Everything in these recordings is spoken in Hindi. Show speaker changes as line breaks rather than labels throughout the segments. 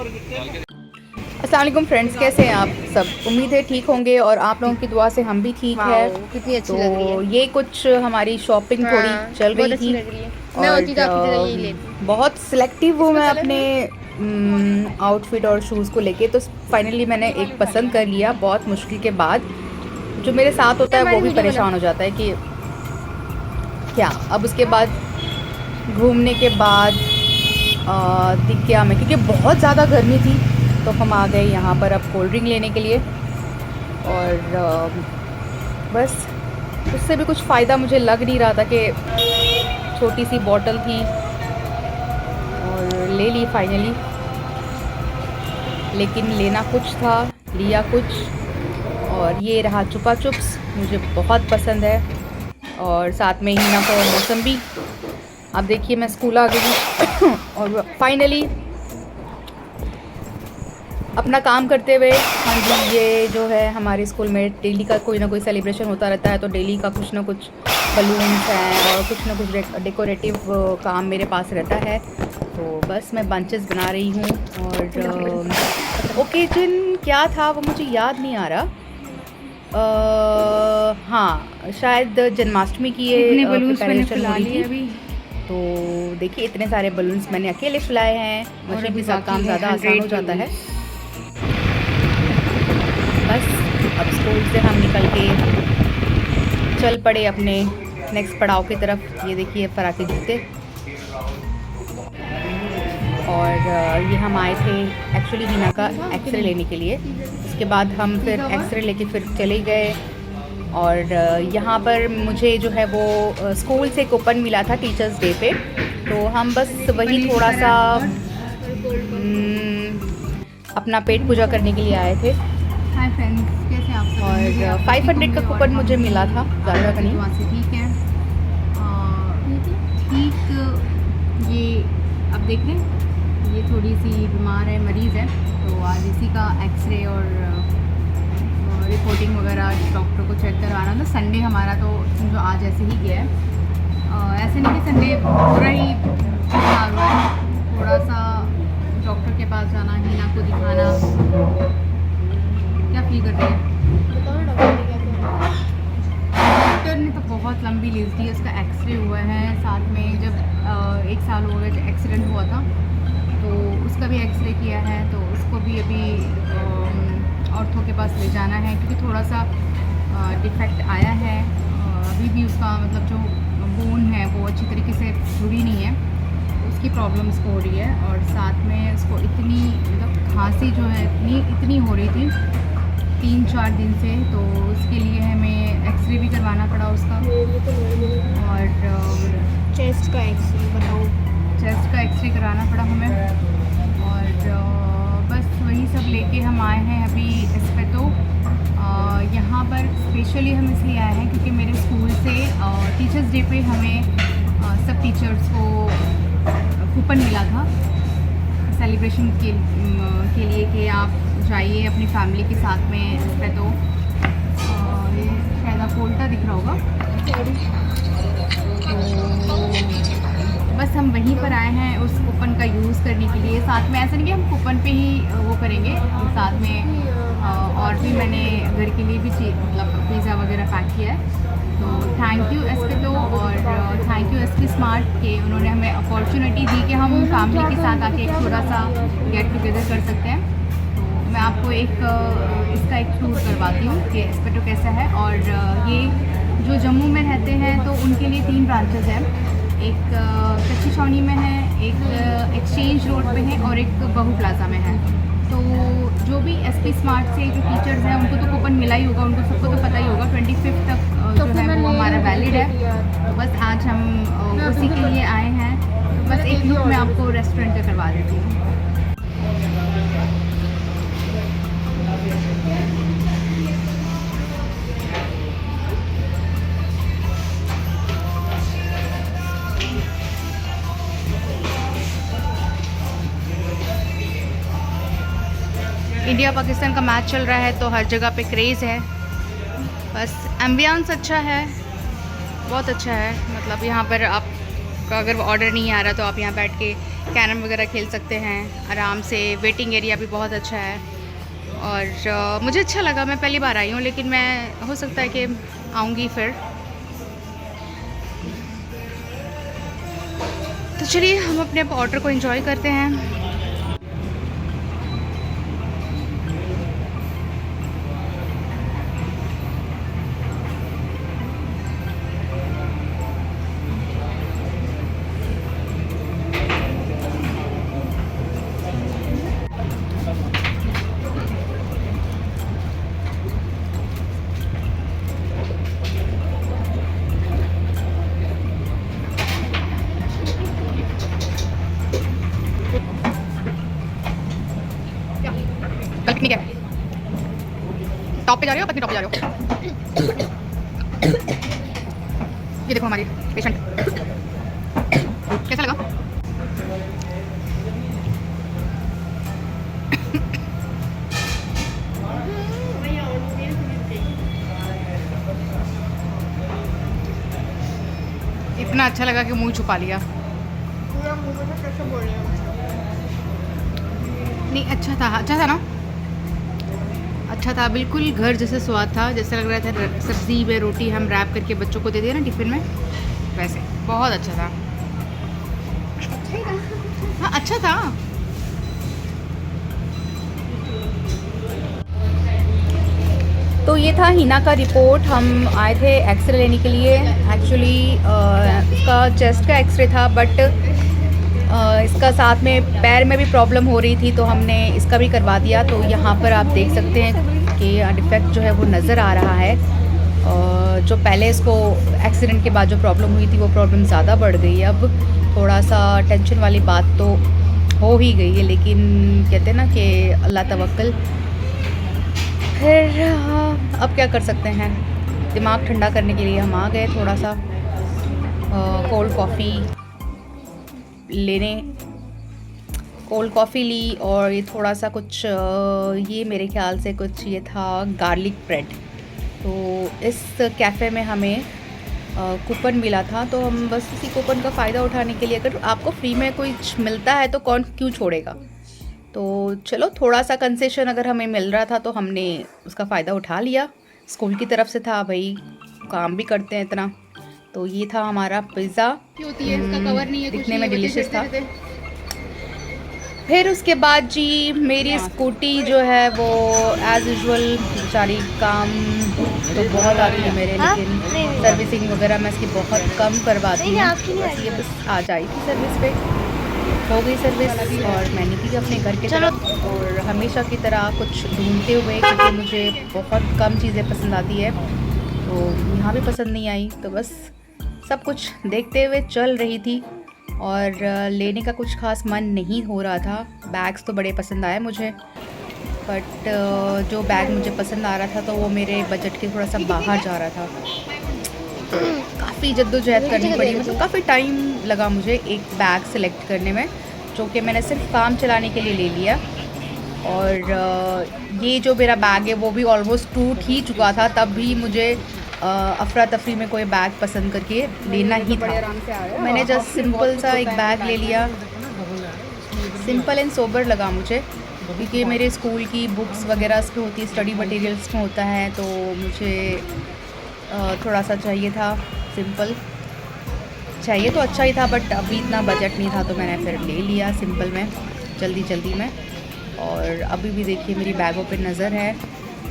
अस्सलाम वालेकुम फ्रेंड्स, कैसे हैं आप सब? उम्मीद है ठीक होंगे और आप लोगों की दुआ से हम भी ठीक है।
कितनी अच्छी
तो
लग रही है।
ये कुछ हमारी शॉपिंग थोड़ी
हाँ,
चल
बहुत
रही
अच्छी
थी
लग रही है। मैं होती तो आपकी तरह यही
और
लेती।
बहुत सिलेक्टिव हूँ
इसमें
मैं
कलर
अपने
है।
आउटफिट और शूज़ को लेके। तो फाइनली मैंने एक पसंद कर लिया बहुत मुश्किल के बाद। जो मेरे साथ होता है वो
हमारी
भी
वीडियो बना।
परेशान हो जाता है कि क्या अब उसके बाद घूमने के बाद दिख गया हमें, क्योंकि बहुत ज़्यादा गर्मी थी। तो हम आ गए यहाँ पर अब कोल्ड ड्रिंक लेने के लिए और बस उससे भी कुछ फ़ायदा मुझे लग नहीं रहा था कि छोटी सी बॉटल थी और ले ली फाइनली। लेकिन लेना कुछ था, लिया कुछ। और ये रहा चुपा चुप्स, मुझे बहुत पसंद है। और साथ में ही ना को मौसम्बी। अब देखिए मैं स्कूल आ गई और फाइनली अपना काम करते हुए। हाँ जी, ये जो है हमारे स्कूल में डेली का कोई ना कोई सेलिब्रेशन होता रहता है, तो डेली का कुछ ना कुछ बलून्स हैं और कुछ ना कुछ डेकोरेटिव काम मेरे पास रहता है। तो बस मैं बंचेस बना रही हूँ। और ओकेजन क्या था वो मुझे याद नहीं आ रहा। हाँ, शायद जन्माष्टमी की
इतने
ये
बलून्स मैंने
प्रिपरेशन हो
फुला
रही
लिए
थी।
अभी।
तो देखिए इतने सारे बलून्स मैंने अकेले फुलाए हैं।
और
मशीन
अभी
के साथ
बाकी
काम
है
ज़्यादा आसान
100
हो जाता है।
बलून्स।
बस अब स्कूल से हम निकल के चल पड़े अपने नेक्स्ट पड़ाव की तरफ। ये देखिए फराकी जूते। और ये हम आए थे एक्चुअली हिना का एक्सरे लेने के लिए। उसके बाद हम फिर एक्सरे लेके फिर चले गए। और यहाँ पर मुझे जो है वो स्कूल से कूपन मिला था टीचर्स डे पे। तो हम बस वही
पनीर
थोड़ा सा
पराठा और कोल्ड
अपना पेट पूजा करने के लिए आए थे।
हाय फ्रेंड्स, कैसे हैं आप सब? उम्मीद है
और
आप ठीक
500 का
होंगे और
कूपन
हम
मुझे
भी
मिला था, ज़्यादा का
आपकी
नहीं।
दुआ से ठीक है। ठीक ये अब देख रहे हैं, ये थोड़ी सी बीमार है, मरीज़ है। तो आज इसी का एक्सरे और रिपोर्टिंग वगैरह डॉक्टर को चेक करवाना था। संडे हमारा तो समझो आज ऐसे ही गया है। ऐसे नहीं कि संडे पूरा ही बीमार हुआ है, थोड़ा सा डॉक्टर के पास जाना, हीना को दिखाना। क्या फील कर रही है? डॉक्टर ने तो बहुत लंबी लिस्ट दी है। उसका एक्सरे हुआ है, साथ में जब 1 साल हो गया जब एक्सीडेंट हुआ था तो उसका भी एक्सरे किया है। तो उसको भी अभी ऑर्थो के पास ले जाना है, क्योंकि थोड़ा सा डिफेक्ट आया है। अभी भी उसका मतलब जो बोन है वो अच्छी तरीके से जुड़ी नहीं है, उसकी प्रॉब्लम इसको हो रही है। और साथ में उसको इतनी मतलब खांसी जो है इतनी हो रही थी 3-4 दिन से। तो उसके लिए हमें एक्सरे भी करवाना पड़ा उसका। और
चेस्ट का एक्सरे बताओ।
चेस्ट का एक्सरे कराना पड़ा हमें। और बस वही सब लेके हम आए हैं अभी एस्पेतो। यहाँ पर स्पेशली हम इसलिए आए हैं क्योंकि मेरे स्कूल से टीचर्स डे पे हमें सब टीचर्स को कूपन मिला था सेलिब्रेशन के लिए कि आप जाइए अपनी फैमिली के साथ में एस्पेतो। ये शायद आपको उल्टा दिख रहा होगा। तो बस हम वहीं पर आए हैं उस कूपन का यूज़ करने के लिए। साथ में ऐसा नहीं कि हम कूपन पे ही वो करेंगे, साथ में और भी मैंने घर के लिए भी मतलब पिज़्ज़ा वगैरह पैक किया है। तो थैंक यू एस्पेतो और थैंक यू एसपी स्मार्ट के उन्होंने हमें अपॉर्चुनिटी दी कि हम फैमिली के साथ आके एक थोड़ा सा गेट टुगेदर कर सकते हैं। तो मैं आपको इसका एक टूर करवाती हूँ कि एस्पेटो कैसा है। और ये जो जम्मू में रहते हैं तो उनके लिए 3 ब्रांचेस हैं। एक कच्ची छावनी में है, एक एक्सचेंज रोड पे है और एक बहू प्लाजा में है। तो जो भी एसपी स्मार्ट से जो टीचर्स हैं उनको तो कूपन मिला ही होगा, उनको सबको तो पता ही होगा। 25 तक जो है वो हमारा वैलिड है। तो बस आज हम उसी के लिए आए हैं। तो बस एक लुक मैं आपको रेस्टोरेंट का करवा देती हूँ। इंडिया पाकिस्तान का मैच चल रहा है तो हर जगह पे क्रेज़ है। बस एम्बियंस अच्छा है, बहुत अच्छा है। मतलब यहाँ पर आपका अगर ऑर्डर नहीं आ रहा तो आप यहाँ बैठ के
कैरम वगैरह खेल सकते हैं आराम से। वेटिंग एरिया भी बहुत अच्छा है और मुझे अच्छा लगा। मैं पहली बार आई हूँ, लेकिन मैं हो सकता है कि आऊँगी फिर। तो चलिए हम अपने ऑर्डर को एंजॉय करते हैं। कल पिकनिक है, टॉप पे जा रहे हो, पत्नी टॉप पे जा रहे हो। ये देखो हमारी पेशेंट, कैसा लगा? इतना अच्छा लगा कि मुंह छुपा लिया।
पूरा मुंह में से कैसे बोल रहे हो?
नहीं अच्छा था ना, अच्छा था, बिल्कुल घर जैसे स्वाद था। जैसे लग रहा था सब्ज़ी में रोटी हम रैप करके बच्चों को दे दिया ना टिफ़िन में, वैसे बहुत अच्छा था। हाँ अच्छा था। तो ये था हिना का रिपोर्ट। हम आए थे एक्सरे लेने के लिए। एक्चुअली इसका चेस्ट का एक्सरे था, बट इसका साथ में पैर में भी प्रॉब्लम हो रही थी, तो हमने इसका भी करवा दिया। तो यहाँ पर आप देख सकते हैं कि डिफेक्ट जो है वो नज़र आ रहा है। जो पहले इसको एक्सीडेंट के बाद जो प्रॉब्लम हुई थी, वो प्रॉब्लम ज़्यादा बढ़ गई है। अब थोड़ा सा टेंशन वाली बात तो हो ही गई है, लेकिन कहते हैं ना कि अल्लाह तवक्कल। फिर अब क्या कर सकते हैं, दिमाग ठंडा करने के लिए हम आ गए थोड़ा सा कोल्ड कॉफ़ी लेने। कोल्ड कॉफ़ी ली और ये थोड़ा सा कुछ ये मेरे ख्याल से कुछ ये था गार्लिक ब्रेड। तो इस कैफ़े में हमें कूपन मिला था, तो हम बस इसी कूपन का फ़ायदा उठाने के लिए, अगर आपको फ्री में कुछ मिलता है तो कौन क्यों छोड़ेगा। तो चलो थोड़ा सा कंसेशन अगर हमें मिल रहा था तो हमने उसका फ़ायदा उठा लिया। स्कूल की तरफ से था भाई, काम भी करते हैं इतना। तो ये था हमारा पिज़्ज़ा,
होती है इसका कवर नहीं है,
दिखने में डिलीशियस था। फिर उसके बाद जी मेरी स्कूटी जो है वो एज़ यूजुअल बेचारी काम तो बहुत आती है मेरे, लेकिन सर्विसिंग वगैरह मैं इसकी बहुत कम करवाती हूँ। बस ये बस आज आई थी सर्विस पे, हो गई सर्विस और मैं निकली अपने घर के तरफ। और हमेशा की तरह कुछ ढूंढते हुए, क्योंकि मुझे बहुत कम चीज़ें पसंद आती है, तो यहाँ भी पसंद नहीं आई, तो बस सब कुछ देखते हुए चल रही थी। और लेने का कुछ खास मन नहीं हो रहा था। बैग्स तो बड़े पसंद आए मुझे, बट जो बैग मुझे पसंद आ रहा था तो वो मेरे बजट के थोड़ा सा बाहर जा रहा था। काफ़ी जद्दोजहद करनी पड़ी, मतलब काफ़ी टाइम लगा मुझे एक बैग सेलेक्ट करने में, जो कि मैंने सिर्फ काम चलाने के लिए ले लिया। और ये जो मेरा बैग है वो भी ऑलमोस्ट टूट ही चुका था, तब भी मुझे अफरा तफरी में कोई बैग पसंद करके लेना ही था। मैंने जस्ट सिंपल सा एक बैग ले लिया, सिंपल एंड सोबर लगा मुझे, क्योंकि मेरे स्कूल की बुक्स वगैरह इस पे होती है, स्टडी मटेरियल्स में होता है, तो मुझे थोड़ा सा चाहिए था सिंपल। चाहिए तो अच्छा ही था, बट अभी इतना बजट नहीं था, तो मैंने फिर ले लिया सिंपल में जल्दी में। और अभी भी देखिए मेरी बैगों पे नज़र है,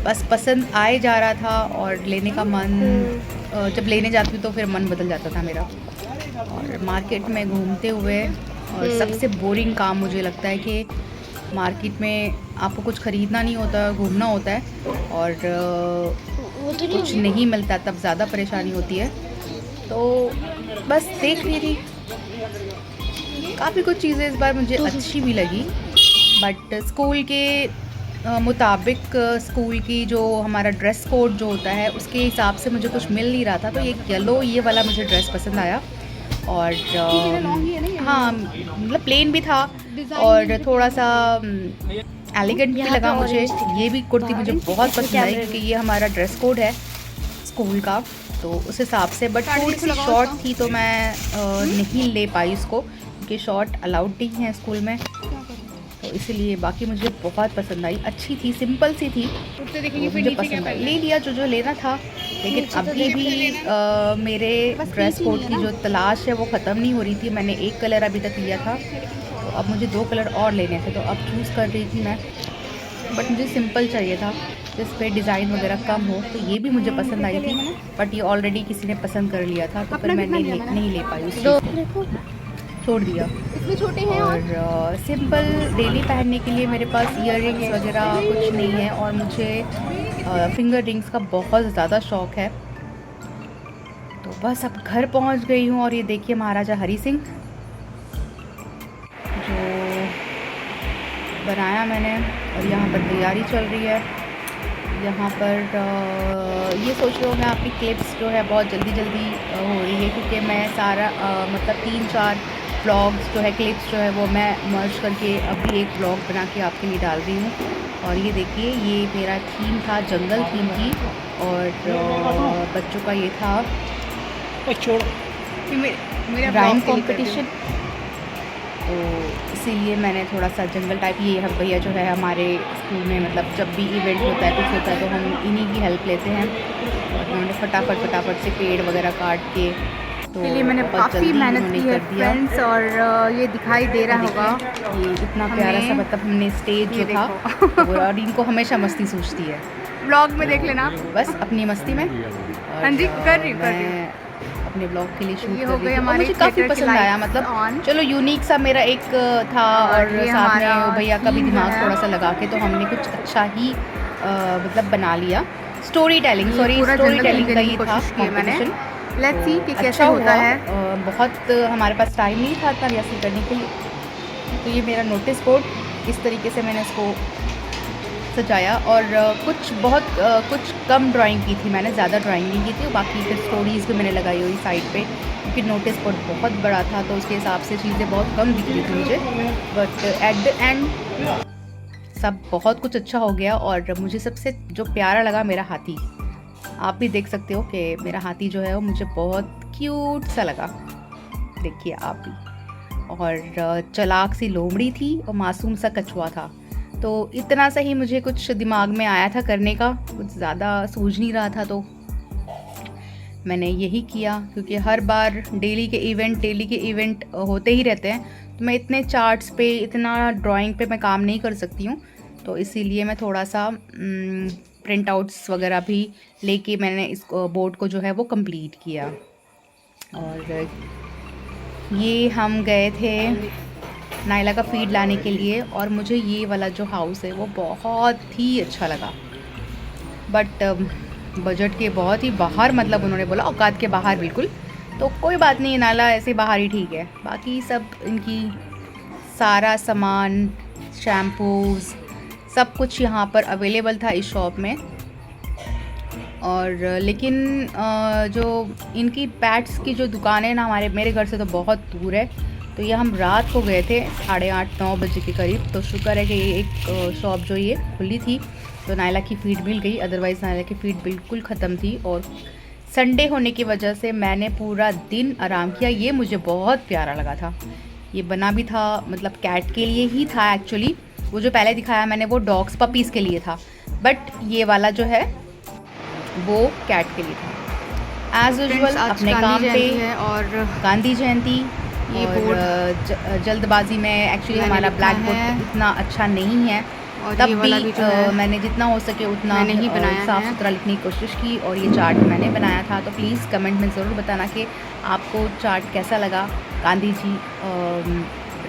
बस पसंद आए जा रहा था और लेने का मन, जब लेने जाती हूँ तो फिर मन बदल जाता था मेरा। और मार्केट में घूमते हुए, और सबसे बोरिंग काम मुझे लगता है कि मार्केट में आपको कुछ ख़रीदना नहीं होता, घूमना होता है, और कुछ नहीं मिलता, तब ज़्यादा परेशानी होती है। तो बस देख रही थी, काफ़ी कुछ चीज़ें इस बार मुझे अच्छी भी लगी, बट स्कूल के मुताबिक स्कूल की जो हमारा ड्रेस कोड जो होता है उसके हिसाब से मुझे कुछ मिल नहीं रहा था। तो ये वाला मुझे ड्रेस पसंद आया, और हाँ मतलब प्लेन भी था और थोड़ा सा एलिगेंट भी लगा मुझे। ये भी कुर्ती मुझे बहुत पसंद आई, क्योंकि ये हमारा ड्रेस कोड है स्कूल का, तो उस हिसाब से। बट थोड़ी सी शॉर्ट थी तो मैं नहीं ले पाई इसको, क्योंकि शॉर्ट अलाउड नहीं है स्कूल में, तो इसलिए। बाकी मुझे बहुत पसंद आई, अच्छी थी, सिंपल सी थी,
उठते देखेंगे फिर
मुझे
नीचे क्या
पसंद आई।
पहनना
ले लिया जो लेना था, लेकिन अभी भी मेरे ड्रेस कोड की जो तलाश है वो ख़त्म नहीं हो रही थी। मैंने एक कलर अभी तक लिया था, तो अब मुझे 2 कलर और लेने थे, तो अब चूज़ कर रही थी मैं। बट मुझे सिंपल चाहिए था जिस पे डिज़ाइन वगैरह कम हो, तो ये भी मुझे पसंद आई थी, बट ये ऑलरेडी किसी ने पसंद कर लिया था, तो फिर मैं नहीं ले पाई, उस चीज़ को छोड़ दिया।
इसमें छोटे हैं
और सिंपल डेली पहनने के लिए मेरे पास ईयररिंग्स वगैरह कुछ नहीं है, और मुझे फिंगर रिंग्स का बहुत ज़्यादा शौक़ है। तो बस अब घर पहुंच गई हूँ, और ये देखिए महाराजा हरी सिंह जो बनाया मैंने, और यहाँ पर तैयारी चल रही है। यहाँ पर ये सोच रहा हूँ मैं, आपकी क्लिप्स जो है बहुत जल्दी हो रही है, क्योंकि मैं सारा मतलब 3-4 व्लॉग्स जो है, क्लिप्स जो है वो मैं मर्ज करके अभी एक व्लॉग बना के आपके लिए डाल रही हूँ। और ये देखिए, ये मेरा थीम था, जंगल थीम थी, और बच्चों का ये था राइम कंपटीशन, तो इसीलिए मैंने थोड़ा सा जंगल टाइप, ये भैया जो है हमारे स्कूल में, मतलब जब भी इवेंट होता है, कुछ होता है, तो हम इन्हीं की हेल्प लेते हैं। और उन्होंने फटाफट से पेड़ वगैरह काट के, तो
लिए मैंने काफ़ी मेहनत की है फ्रेंड्स, और ये दिखाई दे रहा होगा,
ये इतना प्यारा सा, मतलब हमने स्टेज जो था, और इनको हमेशा मस्ती सूझती है।
व्लॉग में देख लेना,
बस अपनी मस्ती में।
हाँ जी, कर रही हूँ
अपने ब्लॉग के लिए शूट
ये
कर
हो
रही
गए
थी,
हमारे
मुझे काफ़ी
थिएटर की
पसंद आया।
lights
मतलब
on।
चलो यूनिक सा मेरा एक था, और
ये
साथ
हमारा
में भैया का भी
theme
दिमाग
है।
थोड़ा सा लगा के, तो हमने कुछ अच्छा ही मतलब बना लिया। स्टोरी टेलिंग का ही था कॉम्पिटिशन।
लेट्स सी कि कैसे
अच्छा
होता है।
बहुत हमारे पास टाइम नहीं था इतना रिहर्सल करने के लिए, तो ये मेरा नोटिस बोर्ड, इस तरीके से मैंने इसको सजाया। और कुछ कम ड्राइंग की थी मैंने, ज़्यादा ड्राइंग नहीं की थी। बाकी फिर स्टोरीज़ भी मैंने लगाई हुई साइड पे, क्योंकि नोटिस बोर्ड बहुत बड़ा था, तो उसके हिसाब से चीज़ें बहुत कम दिख रही थी मुझे। बट एट द एंड सब बहुत कुछ अच्छा हो गया। और मुझे सबसे जो प्यारा लगा, मेरा हाथी। आप भी देख सकते हो कि मेरा हाथी जो है वो मुझे बहुत क्यूट सा लगा, देखिए आप भी। और चालाक सी लोमड़ी थी, और मासूम सा कछुआ था। तो इतना सा ही मुझे कुछ दिमाग में आया था करने का, कुछ ज़्यादा सूझ नहीं रहा था, तो मैंने यही किया। क्योंकि हर बार डेली के इवेंट होते ही रहते हैं, तो मैं इतने चार्ट्स पे, इतना ड्राइंग पे मैं काम नहीं कर सकती हूँ, तो इसीलिए मैं थोड़ा सा प्रिंट आउट्स वगैरह भी लेके मैंने इस बोर्ड को जो है वो कंप्लीट किया। और ये हम गए थे नायला का फीड लाने के लिए, और मुझे ये वाला जो हाउस है वो बहुत ही अच्छा लगा। बट बजट के बहुत ही बाहर, मतलब उन्होंने बोला औकात के बाहर बिल्कुल। तो कोई बात नहीं, नायला ऐसे बाहर ही ठीक है। बाकी सब इनकी सारा सामान, शैम्पूज़, सब कुछ यहाँ पर अवेलेबल था इस शॉप में। और लेकिन जो इनकी पैट्स की जो दुकान है ना, मेरे घर से तो बहुत दूर है, तो ये हम रात को गए थे 8:30-9 बजे के करीब। तो शुक्र है कि ये एक शॉप जो ये खुली थी, तो नायला की फ़ीड मिल गई, अदरवाइज़ नायला की फ़ीड बिल्कुल ख़त्म थी। और संडे होने की वजह से मैंने पूरा दिन आराम किया। ये मुझे बहुत प्यारा लगा था। ये बना भी था, मतलब कैट के लिए ही था एक्चुअली। वो जो पहले दिखाया मैंने वो डॉग्स पपीज़ के लिए था, बट ये वाला जो है वो कैट के लिए था। एज़ यूजुअल अपने काम पे
है, और
गांधी जयंती,
ये
और जल्दबाजी में एक्चुअली हमारा ब्लैक बोर्ड इतना अच्छा नहीं है,
और
तब
ये वाला
भी
जो है
मैंने जितना हो सके उतना
मैंने ही बनाया
साफ़
है।
सुथरा लिखने की कोशिश की। और ये चार्ट मैंने बनाया था, तो प्लीज़ कमेंट में ज़रूर बताना कि आपको चार्ट कैसा लगा, गांधी जी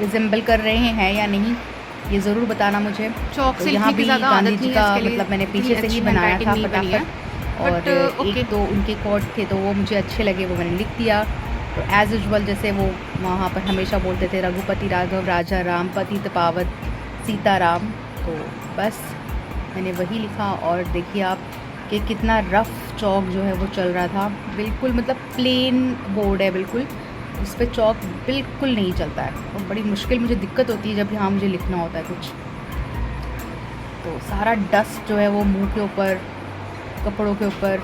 रिजेंबल कर रहे हैं या नहीं, ये ज़रूर बताना मुझे।
चौक
तो
से
यहाँ
लिखने की
भी
ज़्यादा
गांधी
आदत
जी
नहीं है
का
इसके लिए,
मतलब मैंने पीछे से
अच्छी
ही बनाया था
handwriting नहीं बनी है।
फटाफट। और
But,
एक दो उनके कोट थे, तो वो मुझे अच्छे लगे, वो मैंने लिख दिया। तो एज़ यूजुअल जैसे वो वहाँ पर हमेशा बोलते थे, रघुपति राघव राजा राम पतित पावत सीताराम, तो बस मैंने वही लिखा। और देखिए आप कि कितना रफ़ चौक जो है वो चल रहा था, बिल्कुल मतलब प्लेन बोर्ड है बिल्कुल, उस पर चौक बिल्कुल नहीं चलता है, और बड़ी मुश्किल मुझे दिक्कत होती है जब यहाँ मुझे लिखना होता है कुछ। तो सारा डस्ट जो है वो मुंह के ऊपर, कपड़ों के ऊपर,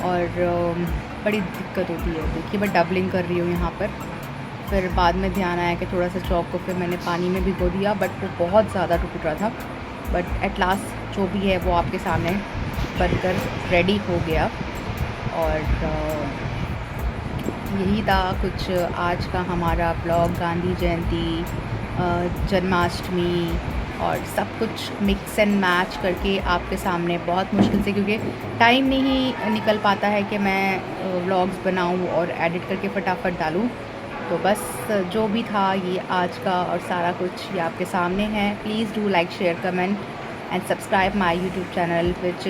और बड़ी दिक्कत होती है। देखिए मैं डबलिंग कर रही हूँ यहाँ पर, फिर बाद में ध्यान आया कि थोड़ा सा चॉक को फिर मैंने पानी में भिगो दिया, बट वो बहुत ज़्यादा टूट रहा था। बट एट लास्ट जो भी है वो आपके सामने बनकर रेडी हो गया। और यही था कुछ आज का हमारा ब्लॉग। गांधी जयंती, जन्माष्टमी और सब कुछ मिक्स एंड मैच करके आपके सामने बहुत मुश्किल से, क्योंकि टाइम नहीं निकल पाता है कि मैं व्लॉग्स बनाऊं और एडिट करके फटाफट डालूं। तो बस जो भी था ये आज का और सारा कुछ ये आपके सामने है। Please do like, share, comment and subscribe my YouTube channel which